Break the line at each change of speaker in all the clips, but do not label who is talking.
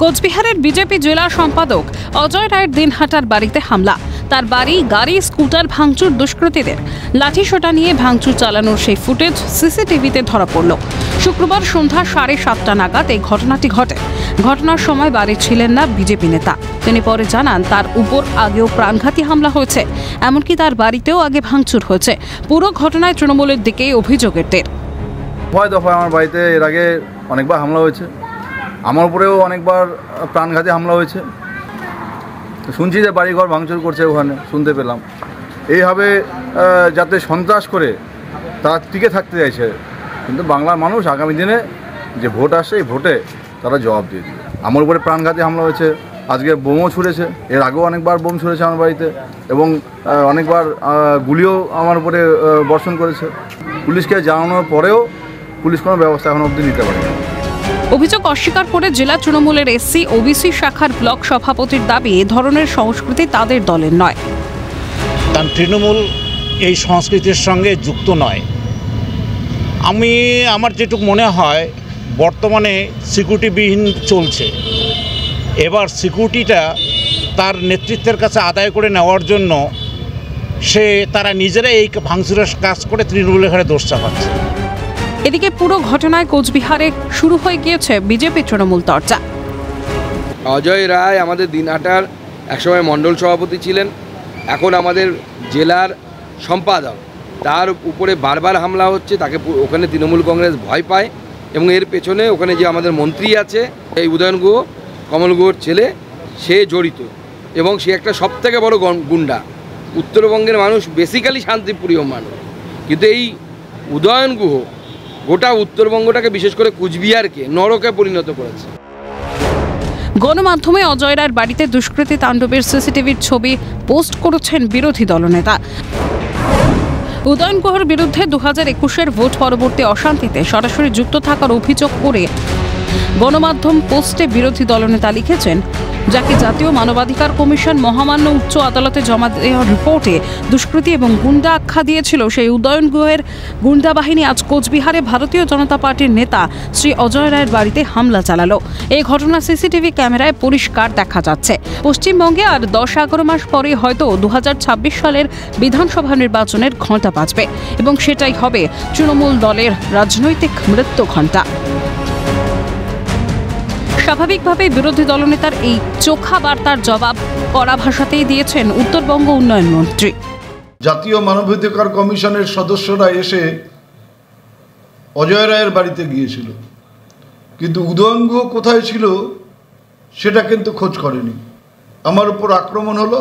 কোচবিহারের বিজেপি জেলা সম্পাদক অজয় রায়ের দিনহাটার বাড়িতে হামলা। তার বাড়ি, গাড়ি, স্কুটার ভাঙচুর দুষ্কৃতীদের। লাঠিসোঁটা নিয়ে ভাঙচুর চালানোর সেই ফুটেজ সিসিটিভিতে ধরা পড়ল। শুক্রবার সন্ধ্যা 7:30 নাগাদ এই ঘটনাটি ঘটে। ঘটনার সময় বাড়ি ছিলেন না বিজেপি নেতা। তিনি পরে জানান তার উপর আগেও প্রাণঘাতী হামলা হয়েছে, এমনকি তার বাড়িতেও আগে ভাঙচুর হয়েছে। পুরো ঘটনায় তৃণমূলের দিকেই অভিযোগের তীর।
ভয় দফায় আমার বাড়িতে এর আগে অনেকবার হামলা হয়েছে, আমার উপরেও অনেকবার প্রাণঘাতী হামলা হয়েছে। শুনছি যে বাড়িঘর ভাঙচুর করছে, ওখানে শুনতে পেলাম। এইভাবে যাতে সন্ত্রাস করে তারা টিকে থাকতে চাইছে, কিন্তু বাংলার মানুষ আগামী দিনে যে ভোট আসছে, এই ভোটে তারা জবাব দিয়ে দিবে। আমার উপরে প্রাণঘাতী হামলা হয়েছে, আজকে বোমও ছুঁড়েছে, এর আগেও অনেকবার বোম ছুঁড়েছে আমার বাড়িতে, এবং অনেকবার গুলিও আমার উপরে বর্ষণ করেছে। পুলিশকে জানানোর পরেও পুলিশ কোনো ব্যবস্থা এখন অবধি নিতে পারেনি।
অভিযোগ অস্বীকার করে জেলা তৃণমূলের এসসি ওবিসি শাখার ব্লক সভাপতির দাবি, এ ধরনের সংস্কৃতি তাদের দলের নয়।
কারণ তৃণমূল এই সংস্কৃতির সঙ্গে যুক্ত নয়। আমার যেটুকু মনে হয়, বর্তমানে সিকিউরিটিবিহীন চলছে। এবার সিকিউরিটিটা তার নেতৃত্বের কাছে আদায় করে নেওয়ার জন্য তারা নিজেরাই এই ভাঙচুরের কাজ করে তৃণমূলের ঘাড়ে দোষ চাপাচ্ছে।
এদিকে পুরো ঘটনায় কোচবিহারে শুরু হয়ে গিয়েছে বিজেপি তৃণমূল চর্চা।
অজয় রায় আমাদের দিনহাটার একসময় মণ্ডল সভাপতি ছিলেন, এখন আমাদের জেলার সম্পাদক। তার উপরে বারবার হামলা হচ্ছে, তাকে ওখানে তৃণমূল কংগ্রেস ভয় পায়, এবং এর পেছনে ওখানে যে আমাদের মন্ত্রী আছে, এই উদয়ন গুহ, কমল গুহর ছেলে, সে জড়িত, এবং সে একটা সবথেকে বড় গুন্ডা। উত্তরবঙ্গের মানুষ বেসিক্যালি শান্তিপ্রিয় মানুষ, কিন্তু এই উদয়ন গুহ গোটা উত্তরবঙ্গটাকে, বিশেষ করে কুচবিহারকে নরকে পরিণত করেছে।
গণমাধ্যমে অজয় রায়ের বাড়িতে দুষ্কৃতী তাণ্ডবের সিসিটিভির ছবি পোস্ট করেছেন বিরোধী দলনেতা। উদয়ন গুহর বিরুদ্ধে 2021-এর ভোট পরবর্তী অশান্তিতে সরাসরি যুক্ত থাকার অভিযোগ করে গণমাধ্যম পোস্টে বিরোধী দলনেতা লিখেছেন, যাকে জাতীয় মানবাধিকার কমিশন মহামান্য উচ্চ আদালতে জমা দেওয়ার রিপোর্টে দুষ্কৃতী এবং গুন্ডা আখ্যা দিয়েছিল, সেই উদয়ন গুহের গুন্ডা বাহিনী আজ কোচবিহারে ভারতীয় জনতা পার্টির নেতা শ্রী অজয় রায়ের বাড়িতে হামলা চালালো। এই ঘটনা সিসিটিভি ক্যামেরায় পরিষ্কার দেখা যাচ্ছে। পশ্চিমবঙ্গে আর 10-11 মাস পরে হয়তো 2026 সালের বিধানসভা নির্বাচনের ঘণ্টা বাজবে, এবং সেটাই হবে তৃণমূল দলের রাজনৈতিক মৃত্যু ঘণ্টা। স্বাভাবিকভাবেই বিরোধী দলনেতার এই চোখা বার্তার জবাব কড়া ভাষাতেই দিয়েছেন উত্তরবঙ্গ উন্নয়ন মন্ত্রী।
জাতীয় মানবাধিকার কমিশনের সদস্যরা এসে অজয় রায়ের বাড়িতে গিয়েছিল, কিন্তু উদয়ন গুহ কোথায় ছিল সেটা কিন্তু খোঁজ করেনি। আমার উপর আক্রমণ হলো,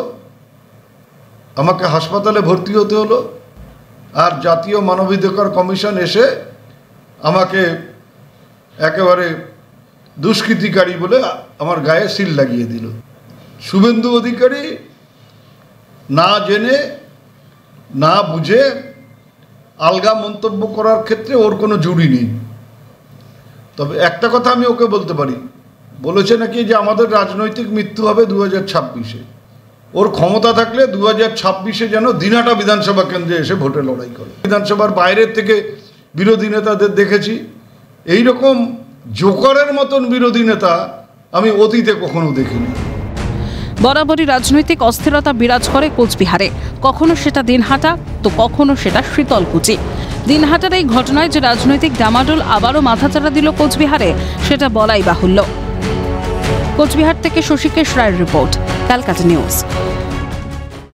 আমাকে হাসপাতালে ভর্তি হতে হলো, আর জাতীয় মানবাধিকার কমিশন এসে আমাকে একেবারে দুষ্কৃতিকারী বলে আমার গায়ে সিল লাগিয়ে দিল। শুভেন্দু অধিকারী না জেনে না বুঝে আলগা মন্তব্য করার ক্ষেত্রে ওর কোনো জুড়ি নেই। তবে একটা কথা আমি ওকে বলতে পারি, বলেছে নাকি যে আমাদের রাজনৈতিক মৃত্যু হবে 2026-এ। ওর ক্ষমতা থাকলে 2026-এ যেন দিনহাটা বিধানসভা কেন্দ্রে এসে ভোটে লড়াই করে। বিধানসভার বাইরের থেকে বিরোধী নেতাদের দেখেছি, এইরকম জোকারের মতন বিরোধী নেতা আমি অতীতে কখনো দেখিনি।
বরাবরই রাজনৈতিক অস্থিরতা বিরাজ করে কোচবিহারে, কখনো সেটা দিনহাটা তো কখনো সেটা শীতলকুচি। দিনহাটার এই ঘটনায় যে রাজনৈতিক ডামাডোল আবারও মাথাচাড়া দিল কোচবিহারে, সেটা বলাই বাহুল্য। কোচবিহার থেকে শশীকেশ রায়ের রিপোর্ট, ক্যালকাটা নিউজ।